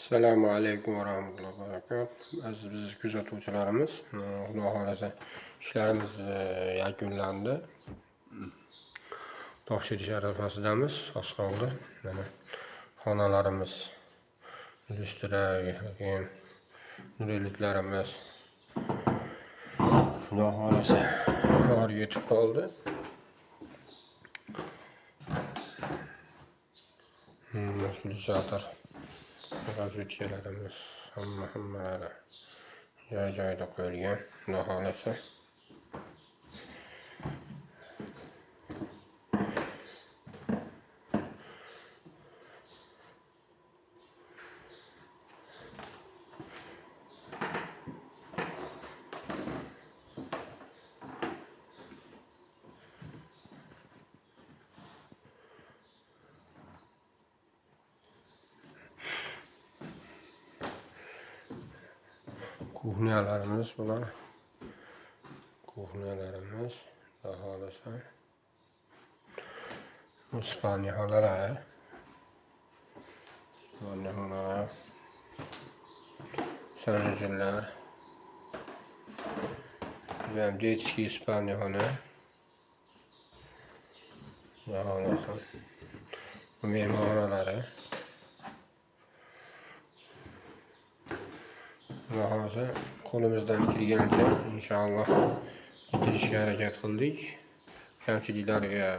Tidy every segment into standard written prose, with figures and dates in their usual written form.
Assalomu alaykum va rahmatullohi va barakatuh. Aziz kuzatuvchilarimiz, Xudo xolasa ishlarimiz yakunlandi. Topshirish arafasidamiz. Oz qoldi. Mana xonalarimiz, lyustra, keyin nurelitlarimiz Xudo xolasa bor yetib qoldi. Filtrator, razvedkalarimiz hammalari joy-joyida qo'yilgan. Xudo xolasa kuxnyalarimiz bular. Kuxnyalarimiz Xudo xolasa Ispaniya xonalari. Sanajillar. Детский Ispaniya xona. Xudo xolasa mehmonxonalari. Xudo xolasa qo'limizdan kelgancha inshaalloh bitirishga harakat qildik. Kamchiliklarga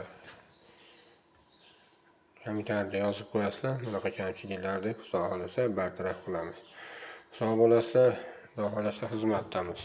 komentariyada yozib qo'yasizlar. Bunaqa kamchiliklar deb Xudo xolasa bartaraf qilamiz. Sog' bo'lasizlar. Xudo xolasa xizmatdamiz.